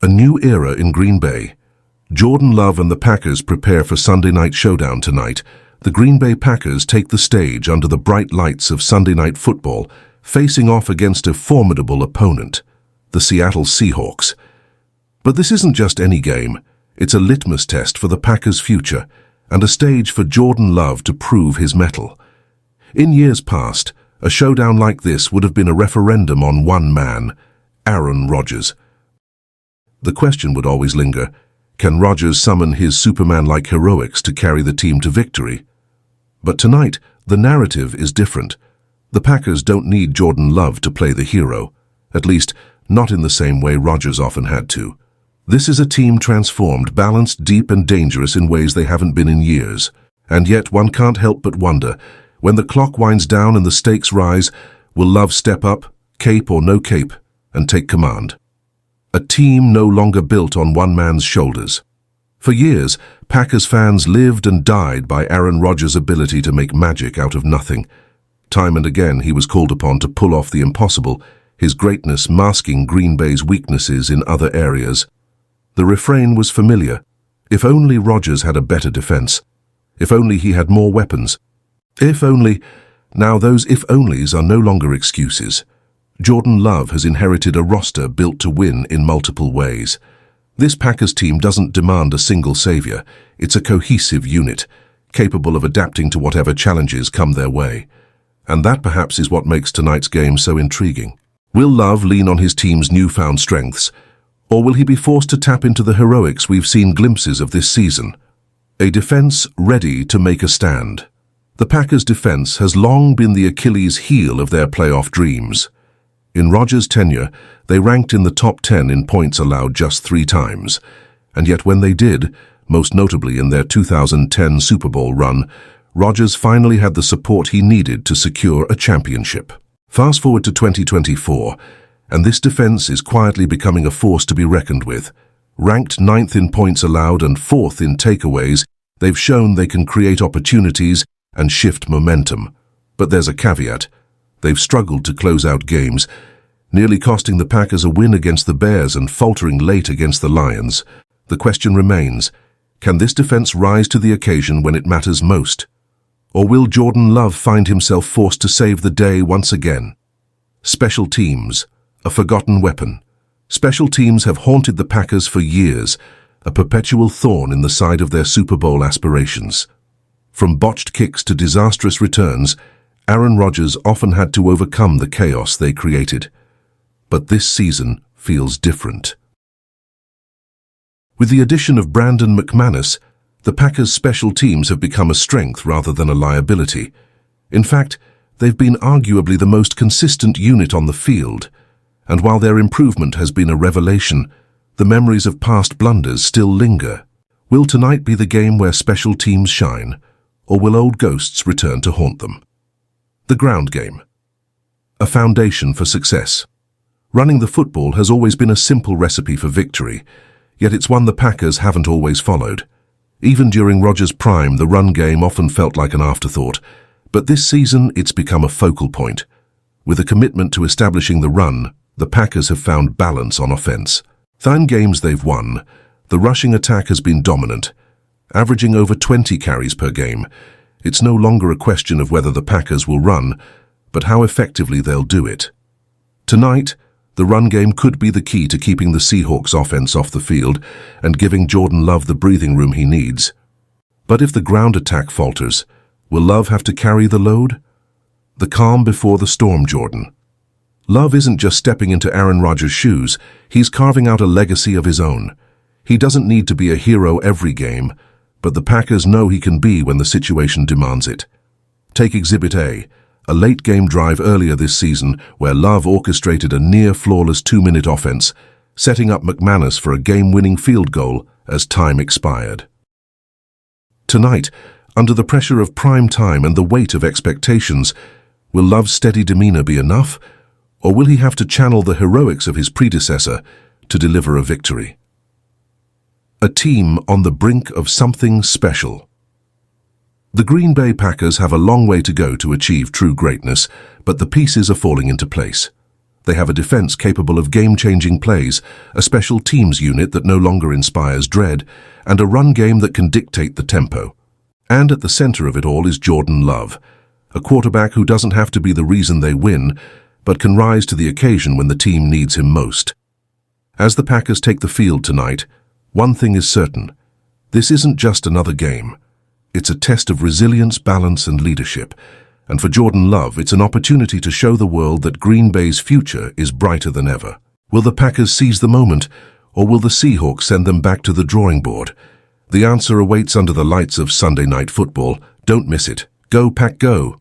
A new era in Green Bay. Jordan Love and the Packers prepare for Sunday Night Showdown tonight. The Green Bay Packers take the stage under the bright lights of Sunday Night Football, facing off against a formidable opponent, the Seattle Seahawks. But this isn't just any game. It's a litmus test for the Packers' future and a stage for Jordan Love to prove his mettle. In years past, a showdown like this would have been a referendum on one man, Aaron Rodgers. The question would always linger, can Rodgers summon his Superman-like heroics to carry the team to victory? But tonight, the narrative is different. The Packers don't need Jordan Love to play the hero, at least not in the same way Rodgers often had to. This is a team transformed, balanced, deep and dangerous in ways they haven't been in years. And yet one can't help but wonder, when the clock winds down and the stakes rise, will Love step up, cape or no cape, and take command? A team no longer built on one man's shoulders. For years, Packers fans lived and died by Aaron Rodgers' ability to make magic out of nothing. Time and again he was called upon to pull off the impossible, his greatness masking Green Bay's weaknesses in other areas. The refrain was familiar. If only Rodgers had a better defense. If only he had more weapons. If only. Now those if-onlys are no longer excuses. Jordan Love has inherited a roster built to win in multiple ways. This Packers team doesn't demand a single savior. It's a cohesive unit, capable of adapting to whatever challenges come their way. And that perhaps is what makes tonight's game so intriguing. Will Love lean on his team's newfound strengths, or will he be forced to tap into the heroics we've seen glimpses of this season? A defense ready to make a stand. The Packers' defense has long been the Achilles heel of their playoff dreams. In Rodgers' tenure, they ranked in the top 10 in points allowed just 3 times, and yet when they did, most notably in their 2010 Super Bowl run, Rodgers finally had the support he needed to secure a championship. Fast forward to 2024, and this defense is quietly becoming a force to be reckoned with. Ranked 9th in points allowed and 4th in takeaways, they've shown they can create opportunities and shift momentum. But there's a caveat. They've struggled to close out games, nearly costing the Packers a win against the Bears and faltering late against the Lions. The question remains, can this defense rise to the occasion when it matters most? Or will Jordan Love find himself forced to save the day once again? Special teams, a forgotten weapon. Special teams have haunted the Packers for years, a perpetual thorn in the side of their Super Bowl aspirations. From botched kicks to disastrous returns, Aaron Rodgers often had to overcome the chaos they created. But this season feels different. With the addition of Brandon McManus, the Packers' special teams have become a strength rather than a liability. In fact, they've been arguably the most consistent unit on the field, and while their improvement has been a revelation, the memories of past blunders still linger. Will tonight be the game where special teams shine, or will old ghosts return to haunt them? The ground game. A foundation for success. Running the football has always been a simple recipe for victory, yet it's one the Packers haven't always followed. Even during Rodgers' prime, the run game often felt like an afterthought, but this season it's become a focal point. With a commitment to establishing the run, the Packers have found balance on offense. In games they've won, the rushing attack has been dominant, averaging over 20 carries per game. It's no longer a question of whether the Packers will run, but how effectively they'll do it. Tonight, the run game could be the key to keeping the Seahawks offense off the field and giving Jordan Love the breathing room he needs. But if the ground attack falters, will Love have to carry the load? The calm before the storm, Jordan. Love isn't just stepping into Aaron Rodgers' shoes, he's carving out a legacy of his own. He doesn't need to be a hero every game, but the Packers know he can be when the situation demands it. Take Exhibit A, a late-game drive earlier this season where Love orchestrated a near-flawless 2-minute offense, setting up McManus for a game-winning field goal as time expired. Tonight, under the pressure of prime time and the weight of expectations, will Love's steady demeanor be enough, or will he have to channel the heroics of his predecessor to deliver a victory? A team on the brink of something special. The Green Bay Packers have a long way to go to achieve true greatness, but the pieces are falling into place. They have a defense capable of game-changing plays, a special teams unit that no longer inspires dread, and a run game that can dictate the tempo. And at the center of it all is Jordan Love, a quarterback who doesn't have to be the reason they win, but can rise to the occasion when the team needs him most. As the Packers take the field tonight, one thing is certain. This isn't just another game. It's a test of resilience, balance, and leadership. And for Jordan Love, it's an opportunity to show the world that Green Bay's future is brighter than ever. Will the Packers seize the moment, or will the Seahawks send them back to the drawing board? The answer awaits under the lights of Sunday Night Football. Don't miss it. Go, Pack, go!